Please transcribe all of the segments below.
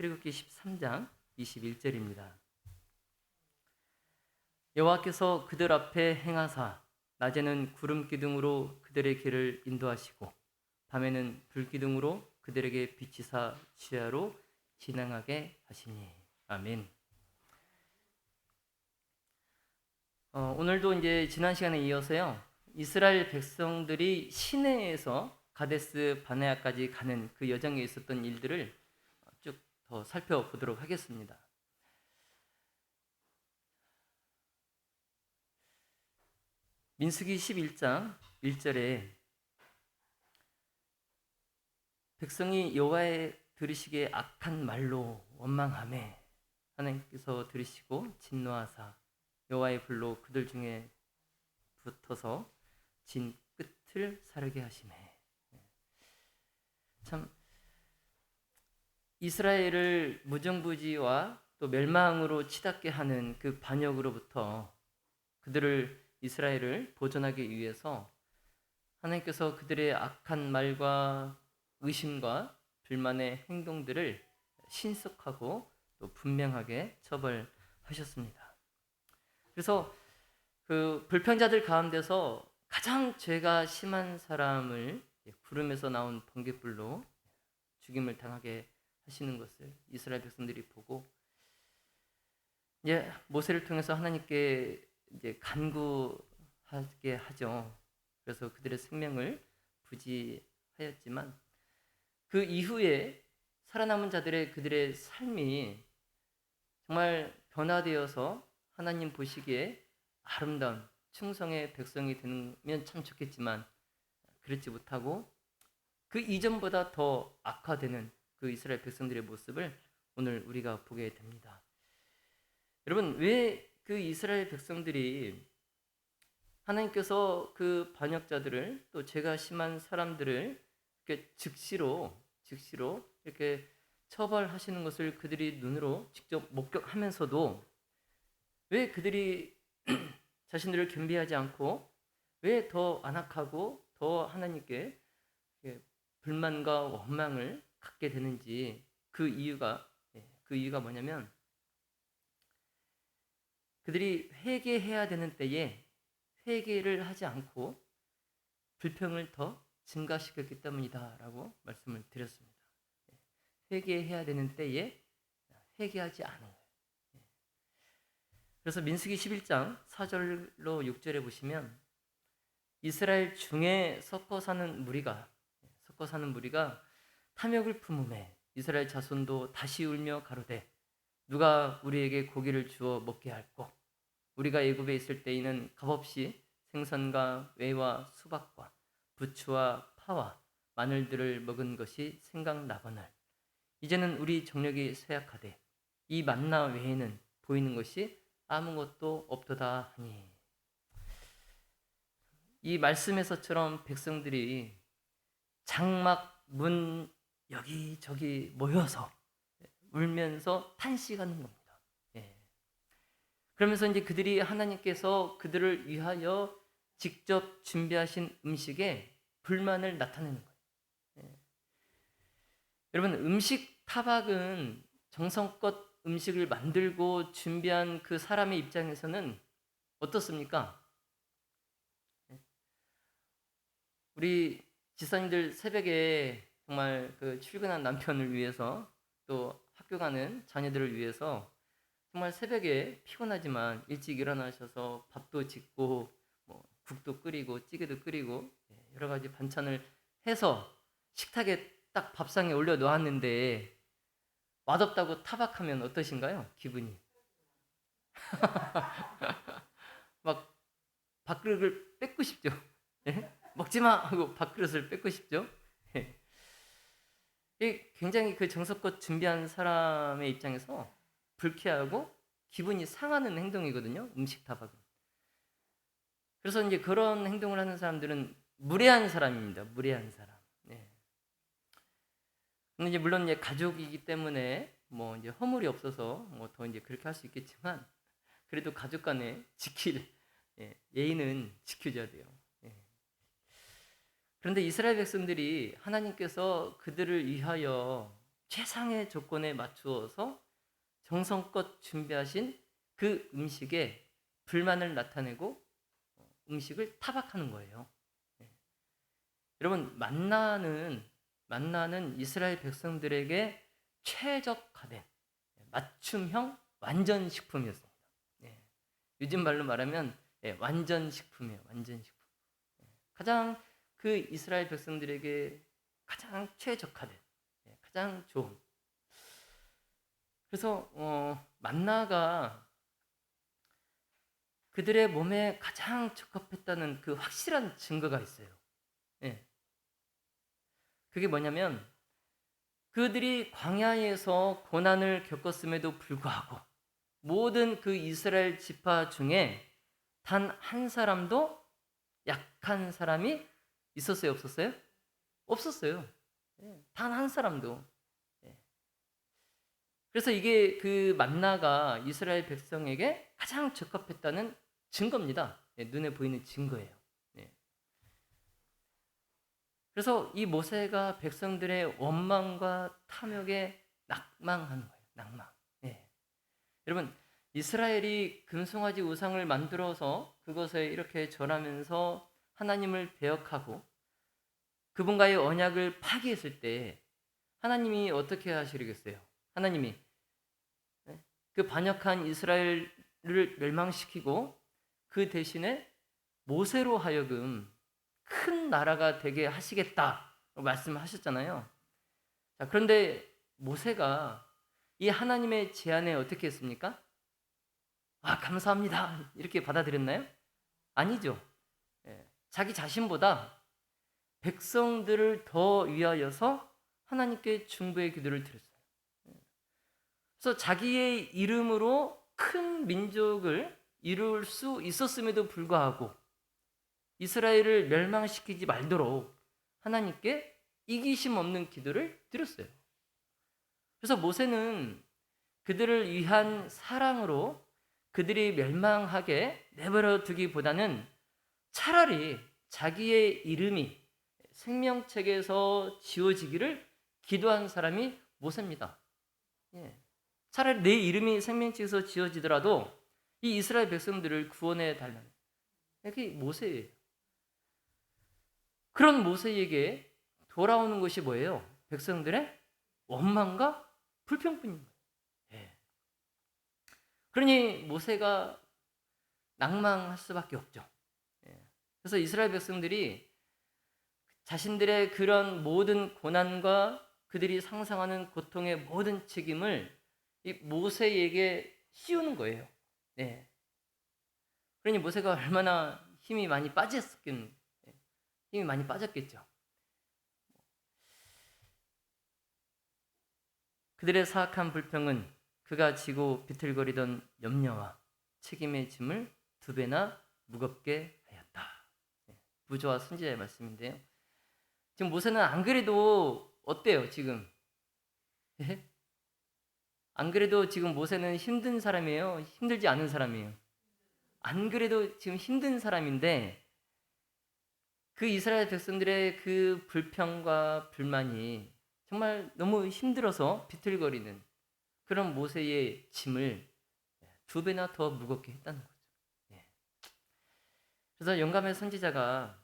출애굽기 13장 21절입니다. 여호와께서 그들 앞에 행하사 낮에는 구름 기둥으로 그들의 길을 인도하시고 밤에는 불 기둥으로 그들에게 비치사 주야로 진행하게 하시니. 아멘. 오늘도 이제 지난 시간에 이어서요, 이스라엘 백성들이 시내에서 가데스 바네아까지 가는 그 여정에 있었던 일들을 쭉 더 살펴보도록 하겠습니다. 민수기 11장 1절에 백성이 여호와의 들으시기에 악한 말로 원망하매 하나님께서 들으시고 진노하사 여호와의 불로 그들 중에 붙어서 진 끝을 사르게 하시매. 참, 이스라엘을 무정부지와 또 멸망으로 치닫게 하는 그 반역으로부터 이스라엘을 보존하기 위해서 하나님께서 그들의 악한 말과 의심과 불만의 행동들을 신속하고 또 분명하게 처벌하셨습니다. 그래서 그 불평자들 가운데서 가장 죄가 심한 사람을 구름에서 나온 번갯불로 죽임을 당하게 하시는 것을 이스라엘 백성들이 보고 이제 모세를 통해서 하나님께 이제 간구하게 하죠. 그래서 그들의 생명을 부지하였지만 그 이후에 살아남은 자들의 그들의 삶이 정말 변화되어서 하나님 보시기에 아름다운 충성의 백성이 되면 참 좋겠지만 그렇지 못하고 그 이전보다 더 악화되는 그 이스라엘 백성들의 모습을 오늘 우리가 보게 됩니다. 여러분, 왜 그 이스라엘 백성들이 하나님께서 그 반역자들을 또 죄가 심한 사람들을 이렇게 즉시로 이렇게 처벌하시는 것을 그들이 눈으로 직접 목격하면서도 왜 그들이 자신들을 겸비하지 않고 왜 더 안악하고 더 하나님께 불만과 원망을 갖게 되는지 그 이유가 뭐냐면 그들이 회개해야 되는 때에 회개를 하지 않고 불평을 더 증가시켰기 때문이다라고 말씀을 드렸습니다. 회개해야 되는 때에 회개하지 않은 거예요. 그래서 민수기 11장 4절로 6절에 보시면 이스라엘 중에 섞어 사는 무리가 탐욕을 품음에 이스라엘 자손도 다시 울며 가로되 누가 우리에게 고기를 주어 먹게 할꼬? 우리가 애굽에 있을 때에는 값없이 생선과 외와 수박과 부추와 파와 마늘들을 먹은 것이 생각나거늘 이제는 우리 정력이 쇠약하되 이 만나 외에는 보이는 것이 아무것도 없도다 하니. 이 말씀에서처럼 백성들이 장막 문 여기저기 모여서 울면서 탄식하는 겁니다. 그러면서 이제 그들이 하나님께서 그들을 위하여 직접 준비하신 음식에 불만을 나타내는 거예요. 여러분, 음식 타박은 정성껏 음식을 만들고 준비한 그 사람의 입장에서는 어떻습니까? 우리 지사님들 새벽에 정말 그 출근한 남편을 위해서 또 학교 가는 자녀들을 위해서 정말 새벽에 피곤하지만 일찍 일어나셔서 밥도 짓고 뭐 국도 끓이고 찌개도 끓이고 여러 가지 반찬을 해서 식탁에 딱 밥상에 올려 놓았는데 맛없다고 타박하면 어떠신가요? 기분이 막 밥그릇을 뺏고 싶죠. 먹지마 하고 밥그릇을 뺏고 싶죠. 굉장히 그 정성껏 준비한 사람의 입장에서 불쾌하고 기분이 상하는 행동이거든요. 음식 타박은. 그래서 이제 그런 행동을 하는 사람들은 무례한 사람입니다. 무례한 사람. 근데 이제 물론 이제 가족이기 때문에 뭐 이제 허물이 없어서 뭐 더 이제 그렇게 할 수 있겠지만 그래도 가족 간에 지킬 예의는 지켜줘야 돼요. 그런데 이스라엘 백성들이 하나님께서 그들을 위하여 최상의 조건에 맞추어서 정성껏 준비하신 그 음식에 불만을 나타내고 음식을 타박하는 거예요. 여러분, 만나는 이스라엘 백성들에게 최적화된 맞춤형 완전식품이었습니다. 요즘 말로 말하면 완전식품이에요. 완전식품. 가장 그 이스라엘 백성들에게 가장 최적화된, 가장 좋은. 그래서 만나가 그들의 몸에 가장 적합했다는 그 확실한 증거가 있어요. 그게 뭐냐면 그들이 광야에서 고난을 겪었음에도 불구하고 모든 그 이스라엘 지파 중에 단 한 사람도 약한 사람이 있었어요, 없었어요? 없었어요. 단 한 사람도. 그래서 이게 그 만나가 이스라엘 백성에게 가장 적합했다는 증거입니다. 눈에 보이는 증거예요. 그래서 이 모세가 백성들의 원망과 탐욕에 낙망한 거예요. 낙망. 여러분, 이스라엘이 금송아지 우상을 만들어서 그것에 이렇게 절하면서 하나님을 배역하고 그분과의 언약을 파기했을 때 하나님이 어떻게 하시겠어요? 하나님이 그 반역한 이스라엘을 멸망시키고 그 대신에 모세로 하여금 큰 나라가 되게 하시겠다 말씀하셨잖아요. 자, 그런데 모세가 이 하나님의 제안에 어떻게 했습니까? 감사합니다. 이렇게 받아들였나요? 아니죠. 자기 자신보다 백성들을 더 위하여서 하나님께 중보의 기도를 드렸어요. 그래서 자기의 이름으로 큰 민족을 이룰 수 있었음에도 불구하고 이스라엘을 멸망시키지 말도록 하나님께 이기심 없는 기도를 드렸어요. 그래서 모세는 그들을 위한 사랑으로 그들이 멸망하게 내버려 두기보다는 차라리 자기의 이름이 생명책에서 지워지기를 기도한 사람이 모세입니다. 차라리 내 이름이 생명책에서 지워지더라도 이 이스라엘 백성들을 구원해 달라는 그게 모세예요. 그런 모세에게 돌아오는 것이 뭐예요? 백성들의 원망과 불평뿐인 거예요. 그러니 모세가 낭망할 수밖에 없죠. 그래서 이스라엘 백성들이 자신들의 그런 모든 고난과 그들이 상상하는 고통의 모든 책임을 이 모세에게 씌우는 거예요. 그러니 모세가 얼마나 힘이 많이 빠졌겠죠. 그들의 사악한 불평은 그가 지고 비틀거리던 염려와 책임의 짐을 2배나 무겁게 하였다. 부조와 선지자의 말씀인데요. 지금 모세는 안 그래도 어때요, 지금? 안 그래도 지금 모세는 힘든 사람이에요? 힘들지 않은 사람이에요? 안 그래도 지금 힘든 사람인데 그 이스라엘 백성들의 그 불평과 불만이 정말 너무 힘들어서 비틀거리는 그런 모세의 짐을 2배나 더 무겁게 했다는 거죠. 그래서 영감의 선지자가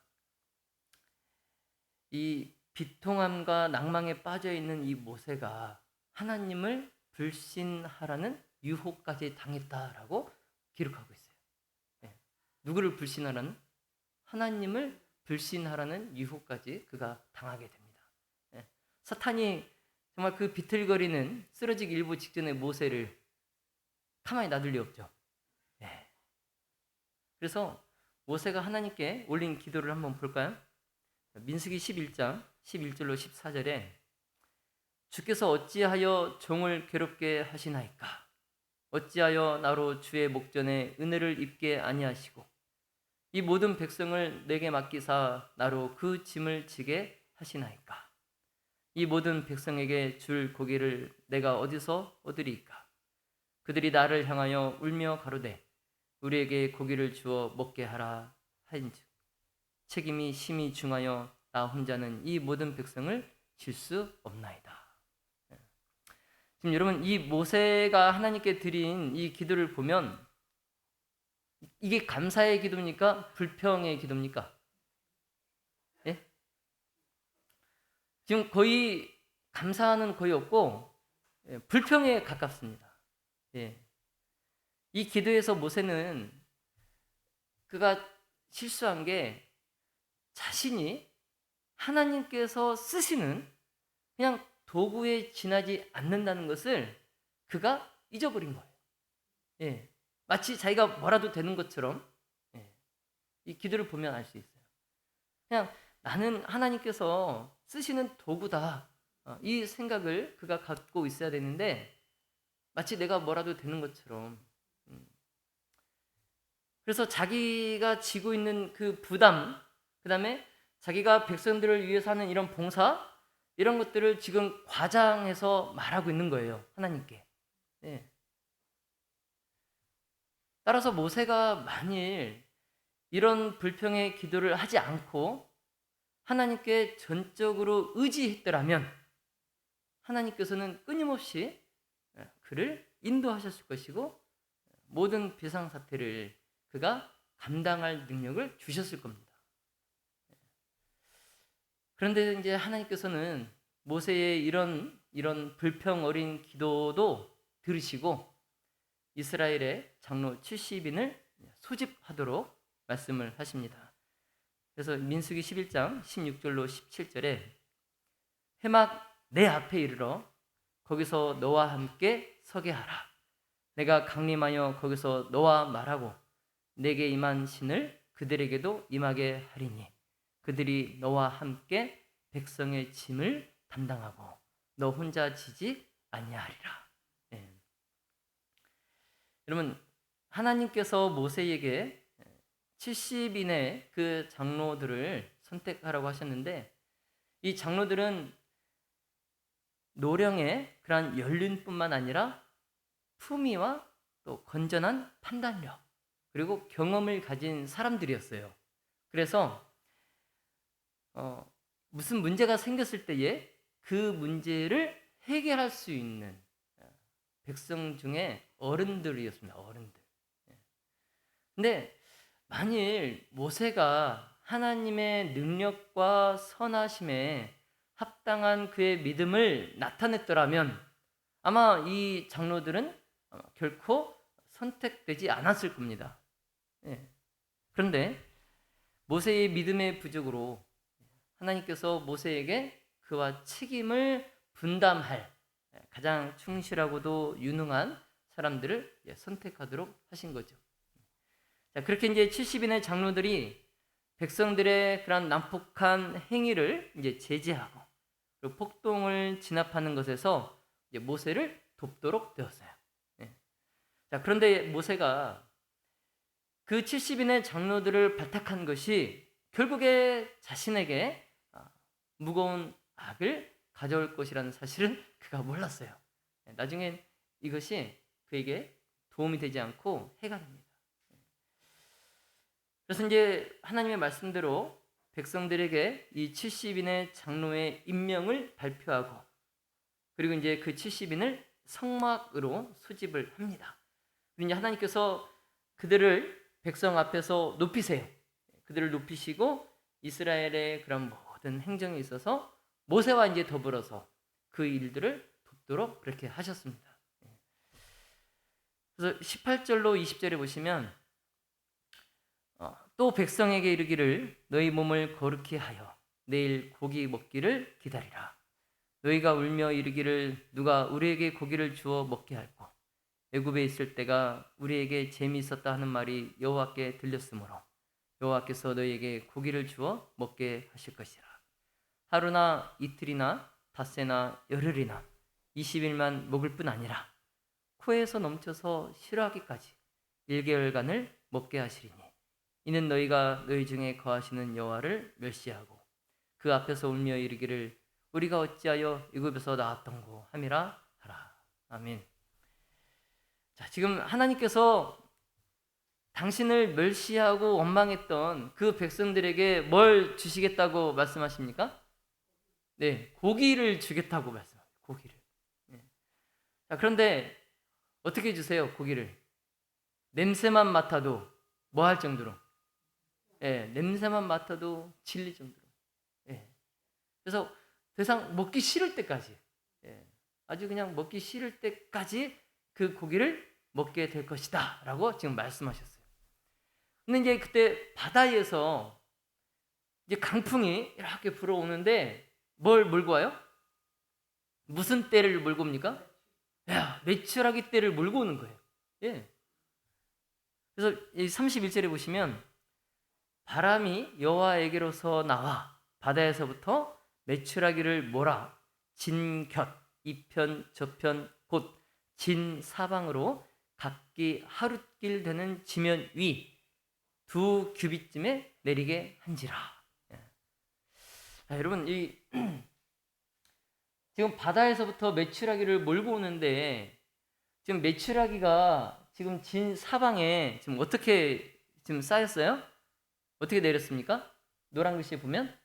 이 비통함과 낭망에 빠져 있는 이 모세가 하나님을 불신하라는 유혹까지 당했다라고 기록하고 있어요. 누구를 불신하라는? 하나님을 불신하라는 유혹까지 그가 당하게 됩니다. 사탄이 정말 그 비틀거리는 쓰러지기 일보 직전의 모세를 가만히 놔둘 리 없죠. 그래서 모세가 하나님께 올린 기도를 한번 볼까요? 민수기 11장 11절로 14절에 주께서 어찌하여 종을 괴롭게 하시나이까? 어찌하여 나로 주의 목전에 은혜를 입게 아니하시고 이 모든 백성을 내게 맡기사 나로 그 짐을 지게 하시나이까? 이 모든 백성에게 줄 고기를 내가 어디서 얻으리이까? 그들이 나를 향하여 울며 가로되 우리에게 고기를 주어 먹게 하라 하인즉 책임이 심히 중하여 나 혼자는 이 모든 백성을 질 수 없나이다. 지금 여러분, 이 모세가 하나님께 드린 이 기도를 보면 이게 감사의 기도입니까? 불평의 기도입니까? 예? 지금 거의 감사는 거의 없고 불평에 가깝습니다. 예. 이 기도에서 모세는 그가 실수한 게 자신이 하나님께서 쓰시는 그냥 도구에 지나지 않는다는 것을 그가 잊어버린 거예요. 예. 마치 자기가 뭐라도 되는 것처럼 이 기도를 보면 알 수 있어요. 그냥 나는 하나님께서 쓰시는 도구다. 이 생각을 그가 갖고 있어야 되는데 마치 내가 뭐라도 되는 것처럼. 그래서 자기가 지고 있는 그 부담, 그 다음에 자기가 백성들을 위해서 하는 이런 봉사, 이런 것들을 지금 과장해서 말하고 있는 거예요, 하나님께. 네. 따라서 모세가 만일 이런 불평의 기도를 하지 않고 하나님께 전적으로 의지했더라면 하나님께서는 끊임없이 그를 인도하셨을 것이고 모든 비상사태를 그가 감당할 능력을 주셨을 겁니다. 그런데 이제 하나님께서는 모세의 이런 불평 어린 기도도 들으시고 이스라엘의 장로 70인을 소집하도록 말씀을 하십니다. 그래서 민수기 11장 16절로 17절에 회막 내 앞에 이르러 거기서 너와 함께 서게 하라. 내가 강림하여 거기서 너와 말하고 내게 임한 신을 그들에게도 임하게 하리니 그들이 너와 함께 백성의 짐을 담당하고 너 혼자 지지 아니하리라. 네. 여러분, 하나님께서 모세에게 70인의 그 장로들을 선택하라고 하셨는데 이 장로들은 노령의 그러한 연륜뿐만 아니라 품위와 또 건전한 판단력 그리고 경험을 가진 사람들이었어요. 그래서 무슨 문제가 생겼을 때에 그 문제를 해결할 수 있는 백성 중에 어른들이었습니다. 어른들. 근데 만일 모세가 하나님의 능력과 선하심에 합당한 그의 믿음을 나타냈더라면 아마 이 장로들은 결코 선택되지 않았을 겁니다. 그런데 모세의 믿음의 부족으로 하나님께서 모세에게 그와 책임을 분담할 가장 충실하고도 유능한 사람들을 선택하도록 하신 거죠. 자, 그렇게 이제 70인의 장로들이 백성들의 그런 난폭한 행위를 이제 제지하고 그리고 폭동을 진압하는 것에서 이제 모세를 돕도록 되었어요. 자, 그런데 모세가 그 70인의 장로들을 발탁한 것이 결국에 자신에게 무거운 악을 가져올 것이라는 사실은 그가 몰랐어요. 나중엔 이것이 그에게 도움이 되지 않고 해가 됩니다. 그래서 이제 하나님의 말씀대로 백성들에게 이 70인의 장로의 임명을 발표하고 그리고 이제 그 70인을 성막으로 수집을 합니다. 그리고 이제 하나님께서 그들을 백성 앞에서 높이세요. 그들을 높이시고 이스라엘의 그런 모든 행정에 있어서 모세와 이제 더불어서 그 일들을 돕도록 그렇게 하셨습니다. 그래서 18절로 20절에 보시면 또 백성에게 이르기를 너희 몸을 거룩히 하여 내일 고기 먹기를 기다리라. 너희가 울며 이르기를 누가 우리에게 고기를 주어 먹게 할꼬. 애굽에 있을 때가 우리에게 재미있었다 하는 말이 여호와께 들렸으므로 여호와께서 너희에게 고기를 주어 먹게 하실 것이라. 하루나 이틀이나 닷새나 열흘이나 20일만 먹을 뿐 아니라 코에서 넘쳐서 싫어하기까지 1개월간을 먹게 하시리니 이는 너희가 너희 중에 거하시는 여호와를 멸시하고 그 앞에서 울며 이르기를 우리가 어찌하여 애굽에서 나왔던고 함이라 하라. 아멘. 자, 지금 하나님께서 당신을 멸시하고 원망했던 그 백성들에게 뭘 주시겠다고 말씀하십니까? 네, 고기를 주겠다고 말씀합니다. 고기를. 자, 그런데 어떻게 주세요? 고기를. 냄새만 맡아도 뭐 할 정도로? 예, 냄새만 맡아도 질릴 정도로. 예. 그래서 더 이상 먹기 싫을 때까지, 예, 아주 그냥 먹기 싫을 때까지 그 고기를 먹게 될 것이다 라고 지금 말씀하셨어요. 근데 이제 그때 바다에서 이제 강풍이 이렇게 불어오는데 뭘 몰고 와요? 무슨 떼를 몰고 옵니까? 야, 메추라기 떼를 몰고 오는 거예요. 예. 그래서 이 31절에 보시면 바람이 여호와에게로서 나와 바다에서부터 메추라기를 몰아 진곁 이편 저편 곧 진사방으로 각기 하룻길 되는 지면 위 2규빗쯤에 내리게 한지라. 예. 자, 여러분 이 지금 바다에서부터 메추라기를 몰고 오는데 지금 메추라기가 지금 진사방에 지금 어떻게 지금 쌓였어요? 어떻게 내렸습니까? 노란 글씨에 보면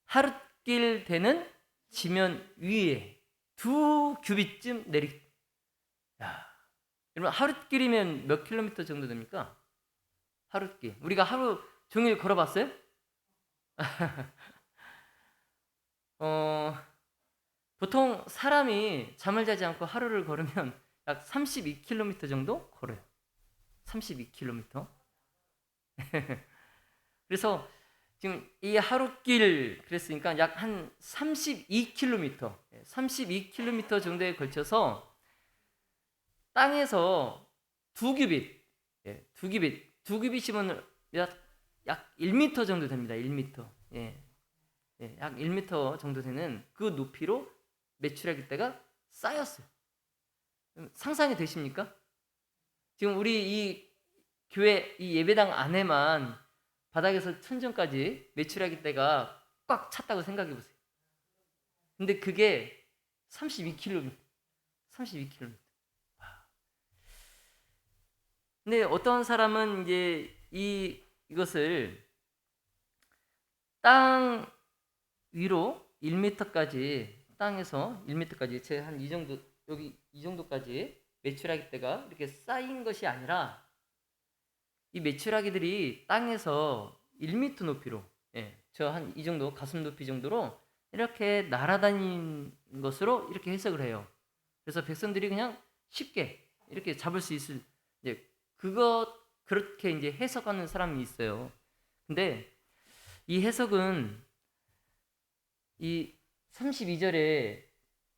하룻길 되는 지면 위에 2규빗쯤 내리. 야, 여러분 하룻길이면 몇 킬로미터 정도 됩니까? 하룻길. 우리가 하루 종일 걸어봤어요? 보통 사람이 잠을 자지 않고 하루를 걸으면 약 32km 정도 걸어요. 32km. 그래서 지금 이 하룻길 그랬으니까 약 한 32km, 32km 정도에 걸쳐서 땅에서 2규빗, 2규빗이면 약 1m 정도 됩니다. 1m. 약 1m 정도 되는 그 높이로 메추라기 떼가 쌓였어요. 상상이 되십니까? 지금 우리 이 교회 이 예배당 안에만 바닥에서 천정까지 메추라기 떼가 꽉 찼다고 생각해 보세요. 근데 그게 32km. 32km. 근데 어떤 사람은 이제 이것을 땅 위로 1m까지 땅에서 1m까지 제 한 이 정도 여기 이 정도까지 메추라기 떼가 이렇게 쌓인 것이 아니라 이 메추라기들이 땅에서 1m 높이로, 저 한 이 정도 가슴 높이 정도로 이렇게 날아다닌 것으로 이렇게 해석을 해요. 그래서 백성들이 그냥 쉽게 이렇게 잡을 수 있을 이제 그렇게 이제 해석하는 사람이 있어요. 근데 이 해석은 이 32절에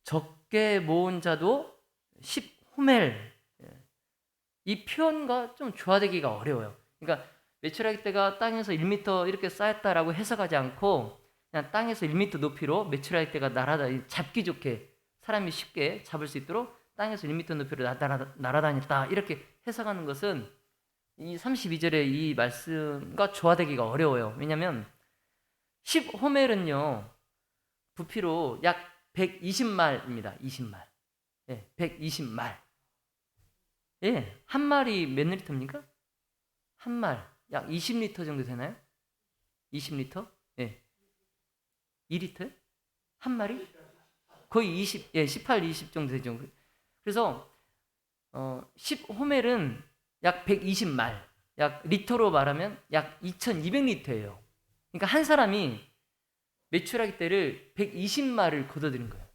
적게 모은 자도 10호멜 이 표현과 좀 조화되기가 어려워요. 그러니까 메추라기 떼가 땅에서 1m 이렇게 쌓였다라고 해석하지 않고 그냥 땅에서 1m 높이로 메추라기 떼가 잡기 좋게 사람이 쉽게 잡을 수 있도록 땅에서 1m 높이로 날아다녔다 이렇게 해석하는 것은 이 32절의 이 말씀과 조화되기가 어려워요. 왜냐하면 10호멜은요 부피로 약 120말입니다. 20말. 120말. 한 말이 몇 리터입니까? 한 말 약 20리터 정도 되나요? 20리터? 2리터? 한 말이? 거의 18, 20 정도 되죠. 그래서 10호멜은 약 120말, 약 리터로 말하면 약 2200리터예요. 그러니까 한 사람이 메추라기 떼를 120말을 걷어들인 거예요.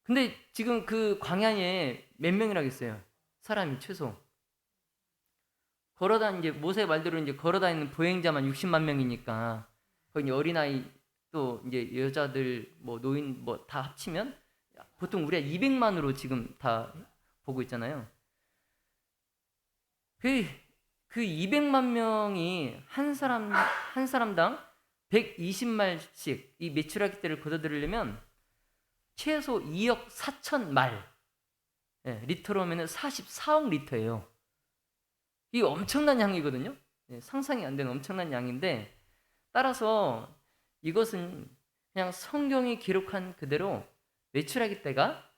근데 지금 그 광야에 몇 명이라겠어요? 사람이 최소. 이제 모세 말대로 이제 걸어다니는 보행자만 60만 명이니까 거기 어린아이 또 이제 여자들 뭐 노인 뭐 다 합치면 보통 우리가 200만으로 지금 다 보고 있잖아요. 그 200만 명이 한 사람당 120말씩 이 메추라기 떼를 걷어들이려면 최소 2억 4천 말, 리터로 하면 44억 리터예요. 이게 엄청난 양이거든요. 상상이 안 되는 엄청난 양인데 따라서 이것은 그냥 성경이 기록한 그대로 메추라기 떼가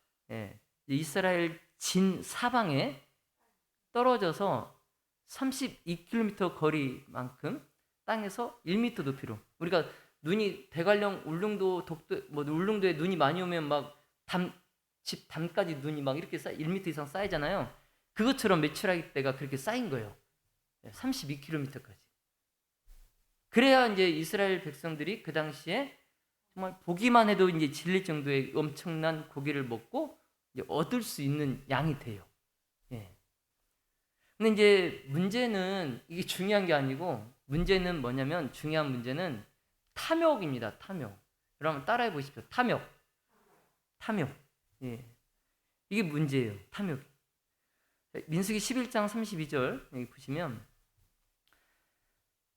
이스라엘 진 사방에 떨어져서 32km 거리만큼 땅에서 1m 높이로 우리가 눈이 대관령 울릉도 독도 뭐 울릉도에 눈이 많이 오면 막 집 단까지 눈이 막 이렇게 1m 이상 쌓이잖아요. 그것처럼 메추라기 떼가 그렇게 쌓인 거예요. 32km까지. 그래야 이제 이스라엘 백성들이 그 당시에 정말 보기만 해도 이제 질릴 정도의 엄청난 고기를 먹고 이제 얻을 수 있는 양이 돼요. 예. 근데 이제 문제는 이게 중요한 게 아니고, 문제는 뭐냐면, 중요한 문제는 탐욕입니다. 탐욕. 여러분 따라해 보십시오. 탐욕. 탐욕. 예. 이게 문제예요. 탐욕. 민수기 11장 32절 여기 보시면,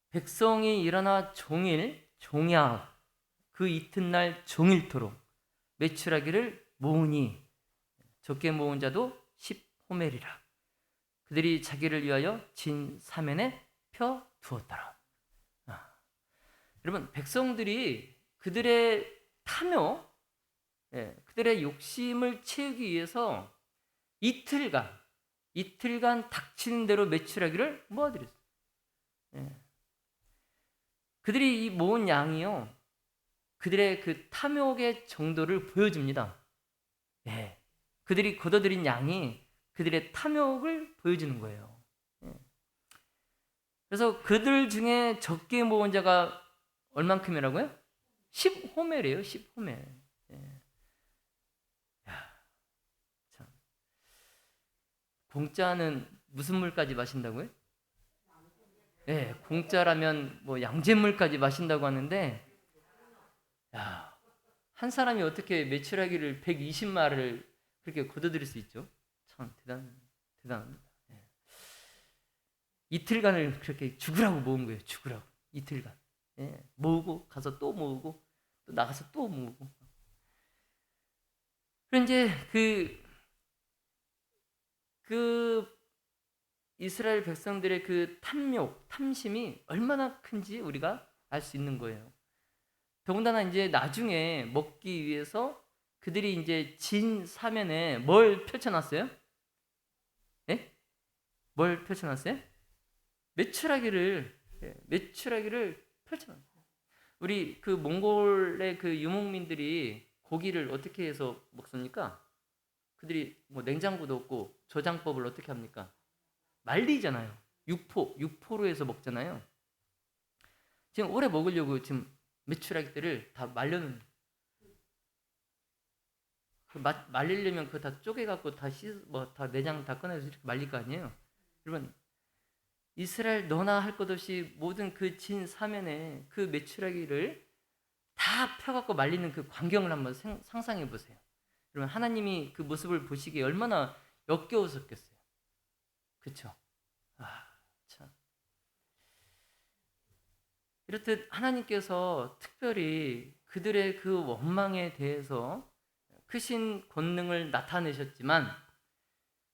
백성이 일어나 종일 종야 그 이튿날 종일토록 메추라기를 모으니 적게 모은 자도 10호멜이라. 그들이 자기를 위하여 진 사면에 펴 두었더라. 여러분, 백성들이 그들의 탐욕, 그들의 욕심을 채우기 위해서 이틀간 닥치는 대로 메추라기를 모아들였어요. 그들이 이 모은 양이요, 그들의 그 탐욕의 정도를 보여줍니다. 그들이 거둬들인 양이 그들의 탐욕을 보여주는 거예요. 그래서 그들 중에 적게 모은 자가 얼만큼이라고요? 10호멜이에요. 10호멜. 참. 공짜는 무슨 물까지 마신다고요? 공짜라면 뭐 양잿물까지 마신다고 하는데, 한 사람이 어떻게 메추라기를 120마리를 그렇게 거둬들일 수 있죠? 참 대단합니다. 이틀간을 그렇게 죽으라고 모은 거예요. 죽으라고. 이틀간. 모으고 가서 또 모으고 또 나가서 또 모으고. 그럼 이제 그 이스라엘 백성들의 그 탐욕, 탐심이 얼마나 큰지 우리가 알 수 있는 거예요. 더군다나 이제 나중에 먹기 위해서 그들이 이제 진 사면에 뭘 펼쳐놨어요? 뭘 펼쳐놨어요? 메추라기를 펼쳐놨어요. 우리 그 몽골의 그 유목민들이 고기를 어떻게 해서 먹습니까? 그들이 뭐 냉장고도 없고 저장법을 어떻게 합니까? 말리잖아요. 육포로 해서 먹잖아요. 지금 오래 먹으려고 지금 메추라기들을 다 말려놓은. 말리려면 그거 다 쪼개갖고 다 다 내장 다 꺼내서 이렇게 말릴 거 아니에요. 여러분, 이스라엘 너나 할 것 없이 모든 그 진 사면에 그 메추라기를 다 펴갖고 말리는 그 광경을 한번 상상해 보세요. 여러분, 하나님이 그 모습을 보시기에 얼마나 역겨우셨겠어요. 그렇죠? 참. 이렇듯 하나님께서 특별히 그들의 그 원망에 대해서 크신 권능을 나타내셨지만,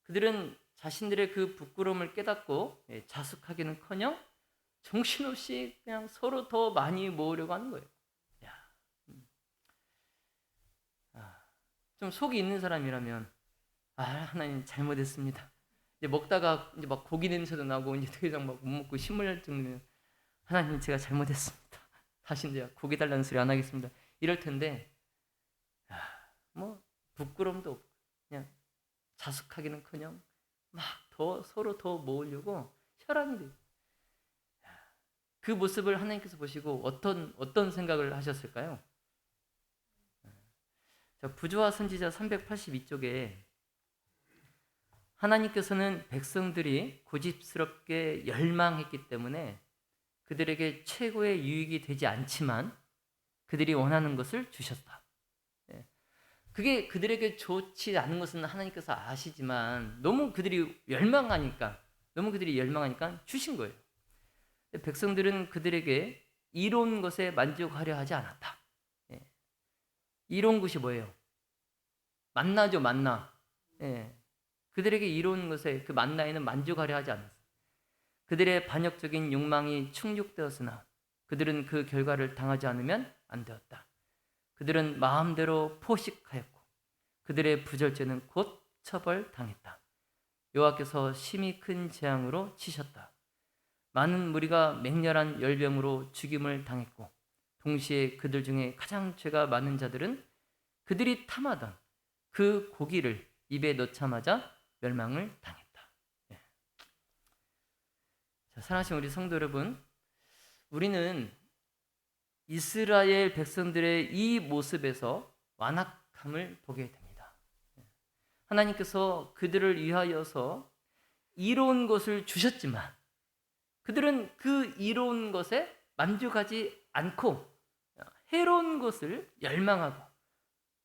그들은 자신들의 그 부끄러움을 깨닫고 자숙하기는커녕 정신없이 그냥 서로 더 많이 모으려고 하는 거예요. 좀 속이 있는 사람이라면, 하나님 잘못했습니다. 이제 먹다가 이제 막 고기 냄새도 나고 이제 더 이상 막 못 먹고 신물 정도면, 하나님 제가 잘못했습니다. 다시 이제 고기 달라는 소리 안 하겠습니다. 이럴 텐데, 뭐 부끄러움도 없고 그냥 자숙하기는커녕 막 서로 더 모으려고 혈안이 돼요. 그 모습을 하나님께서 보시고 어떤 생각을 하셨을까요? 부조와 선지자 382쪽에 하나님께서는 백성들이 고집스럽게 열망했기 때문에 그들에게 최고의 유익이 되지 않지만 그들이 원하는 것을 주셨다. 그게 그들에게 좋지 않은 것은 하나님께서 아시지만 너무 그들이 열망하니까 주신 거예요. 백성들은 그들에게 이로운 것에 만족하려 하지 않았다. 이로운 것이 뭐예요? 만나죠, 만나. 그들에게 이로운 것에, 그 만나에는 만족하려 하지 않았어요. 그들의 반역적인 욕망이 충족되었으나 그들은 그 결과를 당하지 않으면 안 되었다. 그들은 마음대로 포식하였고 그들의 부절죄는 곧 처벌당했다. 여호와께서 심히 큰 재앙으로 치셨다. 많은 무리가 맹렬한 열병으로 죽임을 당했고 동시에 그들 중에 가장 죄가 많은 자들은 그들이 탐하던 그 고기를 입에 넣자마자 멸망을 당했다. 예. 자, 사랑하신 우리 성도 여러분, 우리는 이스라엘 백성들의 이 모습에서 완악함을 보게 됩니다. 하나님께서 그들을 위하여서 이로운 것을 주셨지만 그들은 그 이로운 것에 만족하지 않고 해로운 것을 열망하고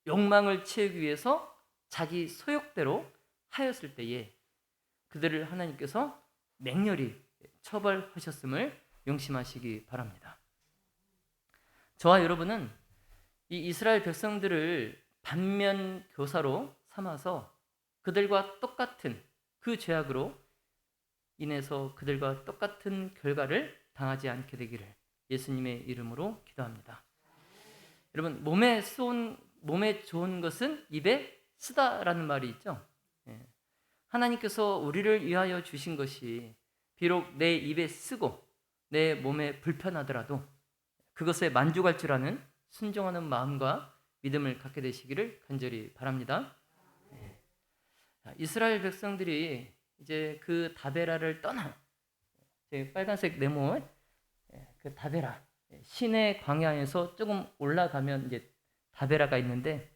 욕망을 채우기 위해서 자기 소욕대로 하였을 때에 그들을 하나님께서 맹렬히 처벌하셨음을 명심하시기 바랍니다. 저와 여러분은 이 이스라엘 백성들을 반면 교사로 삼아서 그들과 똑같은 그 죄악으로 인해서 그들과 똑같은 결과를 당하지 않게 되기를 예수님의 이름으로 기도합니다. 여러분, 몸에 좋은 것은 입에 쓰다라는 말이 있죠. 하나님께서 우리를 위하여 주신 것이 비록 내 입에 쓰고 내 몸에 불편하더라도 그것에 만족할 줄 아는 순종하는 마음과 믿음을 갖게 되시기를 간절히 바랍니다. 이스라엘 백성들이 이제 그 다베라를 떠나 빨간색 네모 그 다베라 시내 광야에서 조금 올라가면 이제 다베라가 있는데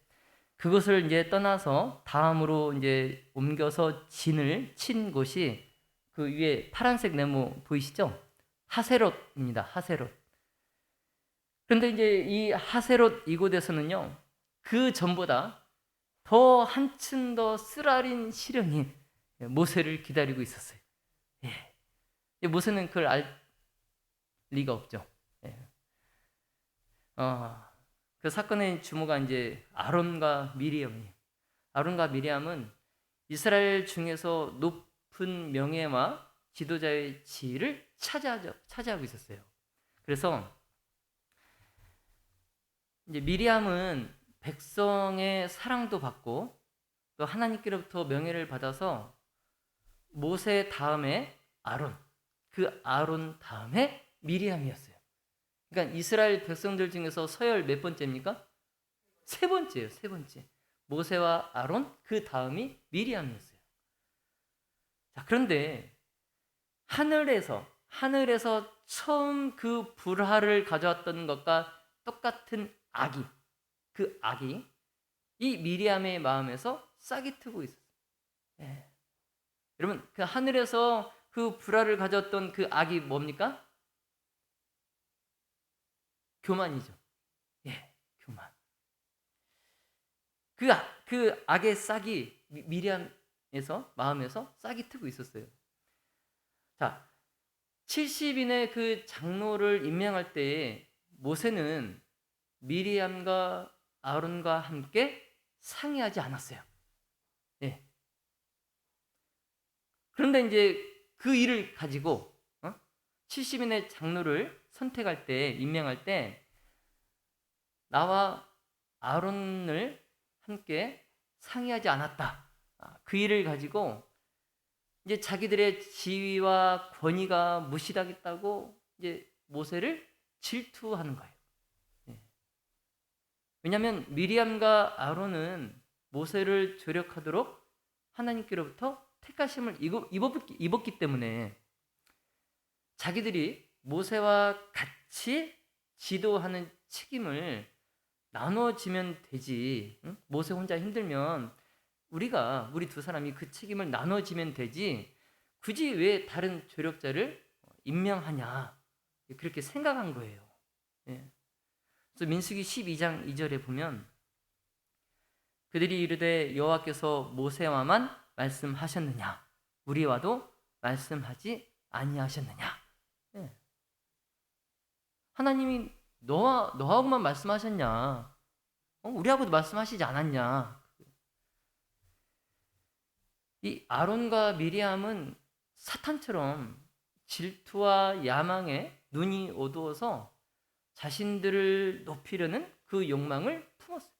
그것을 이제 떠나서 다음으로 이제 옮겨서 진을 친 곳이 그 위에 파란색 네모 보이시죠? 하세롯입니다. 하세롯. 그런데 이제 이 하세롯 이곳에서는요, 그 전보다 더 한층 더 쓰라린 시련이 모세를 기다리고 있었어요. 모세는 그걸 알 리가 없죠. 그 사건의 주모가 이제 아론과 미리암이. 아론과 미리암은 이스라엘 중에서 높은 명예와 지도자의 지위를 차지하고 있었어요. 그래서 이제 미리암은 백성의 사랑도 받고 또 하나님께로부터 명예를 받아서 모세 다음에 아론, 그 아론 다음에 미리암이었어요. 그러니까 이스라엘 백성들 중에서 서열 몇 번째입니까? 세 번째예요. 세 번째. 모세와 아론, 그 다음이 미리암이었어요. 자, 그런데 하늘에서 처음 그 불화를 가져왔던 것과 똑같은 악이, 그 악이 이 미리암의 마음에서 싹이 트고 있었어요. 여러분, 그 하늘에서 그 불화를 가져왔던 그 악이 뭡니까? 교만이죠. 교만. 그 악의 싹이 미리암에서 마음에서 싹이 트고 있었어요. 자, 70인의 그 장로를 임명할 때에 모세는 미리암과 아론과 함께 상의하지 않았어요. 그런데 이제 그 일을 가지고 70인의 장로를 선택할 때, 임명할 때 나와 아론을 함께 상의하지 않았다. 그 일을 가지고 이제 자기들의 지위와 권위가 무시당했다고 이제 모세를 질투하는 거예요. 왜냐하면 미리암과 아론은 모세를 조력하도록 하나님께로부터 택하심을 입었기 때문에 자기들이 모세와 같이 지도하는 책임을 나눠지면 되지. 모세 혼자 힘들면 우리 두 사람이 그 책임을 나눠지면 되지. 굳이 왜 다른 조력자를 임명하냐. 그렇게 생각한 거예요. 그래서 민수기 12장 2절에 보면 그들이 이르되 여호와께서 모세와만 말씀하셨느냐 우리와도 말씀하지 아니하셨느냐. 하나님이 너하고만 말씀하셨냐? 우리하고도 말씀하시지 않았냐? 이 아론과 미리암은 사탄처럼 질투와 야망에 눈이 어두워서 자신들을 높이려는 그 욕망을 품었어요.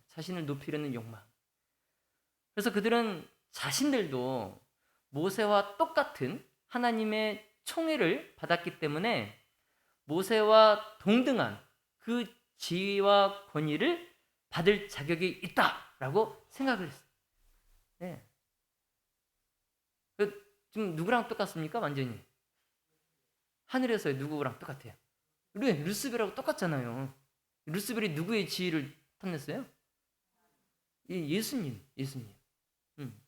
자신을 높이려는 욕망. 그래서 그들은 자신들도 모세와 똑같은 하나님의 총애를 받았기 때문에 모세와 동등한 그 지위와 권위를 받을 자격이 있다. 라고 생각을 했어요. 네. 지금 누구랑 똑같습니까? 완전히 하늘에서의 누구랑 똑같아요? 루스벨하고 똑같잖아요. 루스벨이 누구의 지위를 탐냈어요? 예수님. 음.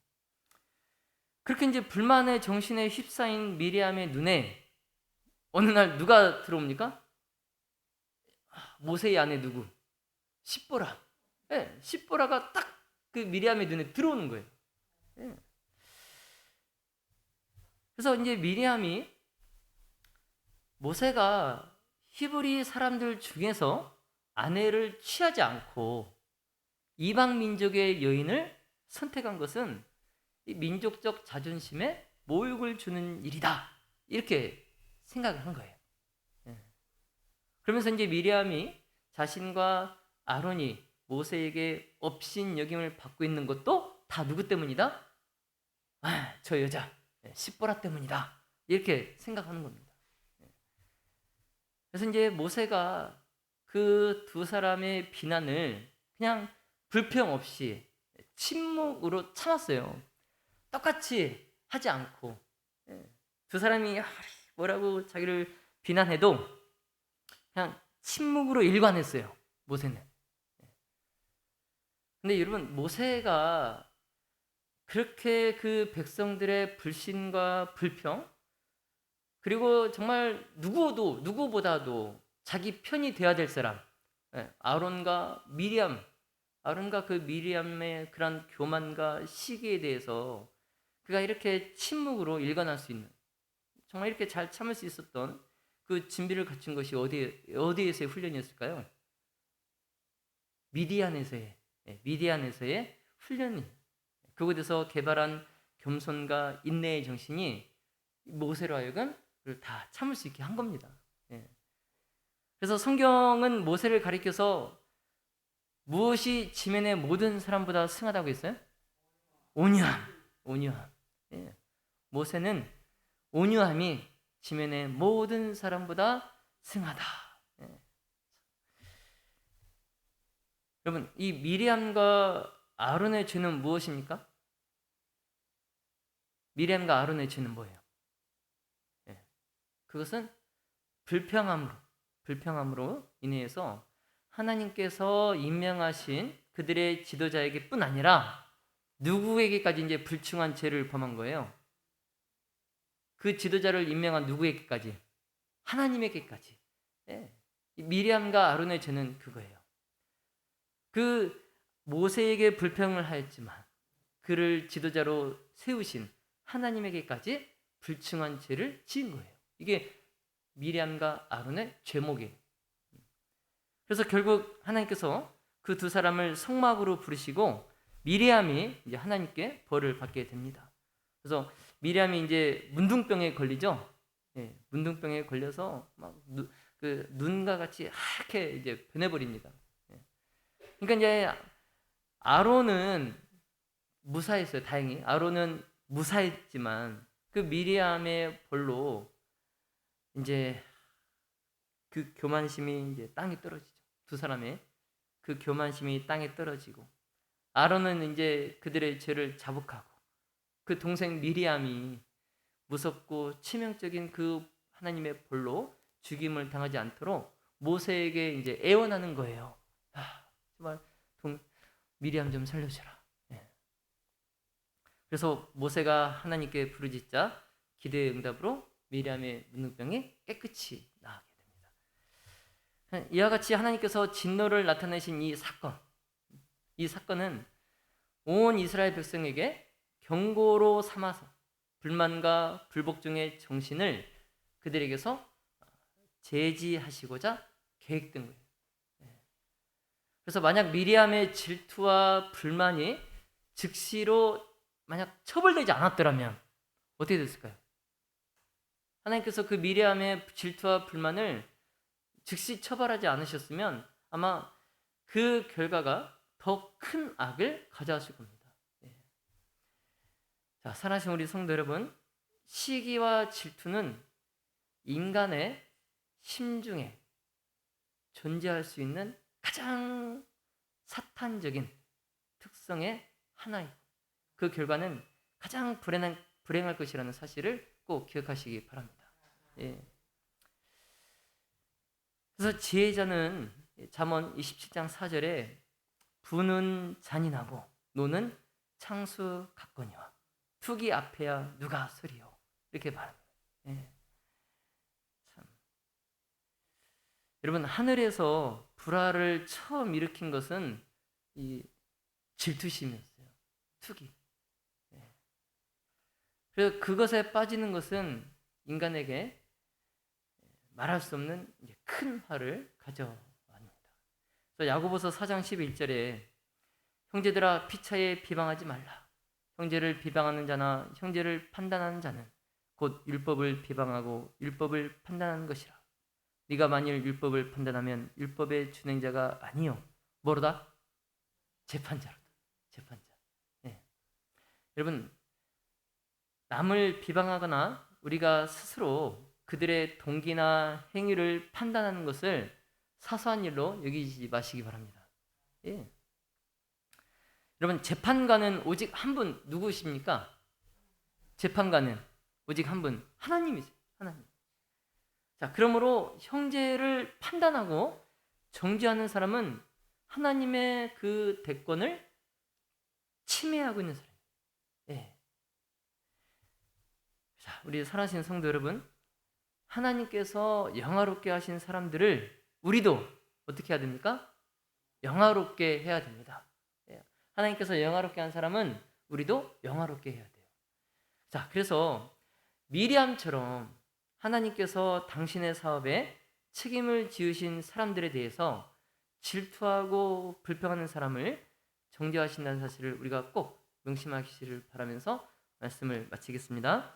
그렇게 이제 불만의 정신에 휩싸인 미리암의 눈에 어느 날 누가 들어옵니까? 모세의 아내 누구? 십보라. 네, 십보라가 딱 그 미리암의 눈에 들어오는 거예요. 네. 그래서 이제 미리암이 모세가 히브리 사람들 중에서 아내를 취하지 않고 이방 민족의 여인을 선택한 것은 이 민족적 자존심에 모욕을 주는 일이다. 이렇게 생각을 한 거예요. 그러면서 이제 미리암이 자신과 아론이 모세에게 업신여김을 받고 있는 것도 다 누구 때문이다? 저 여자 십보라 때문이다. 이렇게 생각하는 겁니다. 그래서 이제 모세가 그 두 사람의 비난을 그냥 불평 없이 침묵으로 참았어요. 똑같이 하지 않고 두 사람이 뭐라고 자기를 비난해도 그냥 침묵으로 일관했어요. 모세는. 근데 여러분 모세가 그렇게 그 백성들의 불신과 불평 그리고 정말 누구보다도 자기 편이 되어야 될 사람 아론과 그 미리암의 그런 교만과 시기에 대해서 그가 이렇게 침묵으로 일관할 수 있는 정말 이렇게 잘 참을 수 있었던 그 진비를 갖춘 것이 어디에서의 훈련이었을까요? 미디안에서의 훈련이 그곳에서 개발한 겸손과 인내의 정신이 모세로 하여금 그걸 다 참을 수 있게 한 겁니다. 그래서 성경은 모세를 가리켜서 무엇이 지면의 모든 사람보다 승하다고 했어요? 온유함. 모세는 온유함이 지면의 모든 사람보다 승하다. 여러분, 이 미리암과 아론의 죄는 무엇입니까? 미리암과 아론의 죄는 뭐예요? 그것은 불평함으로 인해서 하나님께서 임명하신 그들의 지도자에게 뿐 아니라 누구에게까지 이제 불충한 죄를 범한 거예요. 그 지도자를 임명한 누구에게까지? 하나님에게까지. 미리암과 아론의 죄는 그거예요. 그 모세에게 불평을 하였지만 그를 지도자로 세우신 하나님에게까지 불충한 죄를 지은 거예요. 이게 미리암과 아론의 죄목이에요. 그래서 결국 하나님께서 그 두 사람을 성막으로 부르시고 미리암이 이제 하나님께 벌을 받게 됩니다. 그래서 미리암이 이제 문둥병에 걸리죠. 문둥병에 걸려서 막 그 눈과 같이 하얗게 이제 변해버립니다. 그러니까 이제 아론은 무사했어요. 다행히 아론은 무사했지만 그 미리암의 벌로 이제 그 교만심이 이제 땅에 떨어지죠. 두 사람의 그 교만심이 땅에 떨어지고 아론은 이제 그들의 죄를 자복하고 그 동생 미리암이 무섭고 치명적인 그 하나님의 벌로 죽임을 당하지 않도록 모세에게 이제 애원하는 거예요. 정말 미리암 좀 살려주라. 그래서 모세가 하나님께 부르짖자 기도의 응답으로 미리암의 문둥병이 깨끗이 나게 됩니다. 이와 같이 하나님께서 진노를 나타내신 이 사건은 온 이스라엘 백성에게 경고로 삼아서 불만과 불복종의 정신을 그들에게서 제지하시고자 계획된 거예요. 그래서 만약 미리암의 질투와 불만이 즉시로 만약 처벌되지 않았더라면 어떻게 됐을까요? 하나님께서 그 미리암의 질투와 불만을 즉시 처벌하지 않으셨으면 아마 그 결과가 더 큰 악을 가져왔을 겁니다. 자, 사랑하신 우리 성도 여러분, 시기와 질투는 인간의 심중에 존재할 수 있는 가장 사탄적인 특성의 하나이고 그 결과는 가장 불행할 것이라는 사실을 꼭 기억하시기 바랍니다. 예. 그래서 지혜자는 잠언 27장 4절에 부는 잔인하고 노는 창수 같거니와 투기 앞에야 누가 서리요 이렇게 말합니다. 예. 참. 여러분 하늘에서 불화를 처음 일으킨 것은 이 질투심이었어요. 투기. 예. 그래서 그것에 빠지는 것은 인간에게 말할 수 없는 큰 화를 가져옵니다. 그래서 야고보서 4장 11절에 형제들아 피차에 비방하지 말라. 형제를 비방하는 자나 형제를 판단하는 자는 곧 율법을 비방하고 율법을 판단하는 것이라. 네가 만일 율법을 판단하면 율법의 준행자가 아니요 뭐로다? 재판자로다. 재판자. 예. 여러분 남을 비방하거나 우리가 스스로 그들의 동기나 행위를 판단하는 것을 사소한 일로 여기지 마시기 바랍니다. 예. 여러분 재판관은 오직 한 분 누구십니까? 재판관은 오직 한 분 하나님이세요. 하나님. 자, 그러므로 형제를 판단하고 정죄하는 사람은 하나님의 그 대권을 침해하고 있는 사람이에요. 예. 자, 우리 사랑하시는 성도 여러분, 하나님께서 영화롭게 하신 사람들을 우리도 어떻게 해야 됩니까? 영화롭게 해야 됩니다. 하나님께서 영화롭게 한 사람은 우리도 영화롭게 해야 돼요. 자, 그래서 미리암처럼 하나님께서 당신의 사업에 책임을 지으신 사람들에 대해서 질투하고 불평하는 사람을 정죄하신다는 사실을 우리가 꼭 명심하시기를 바라면서 말씀을 마치겠습니다.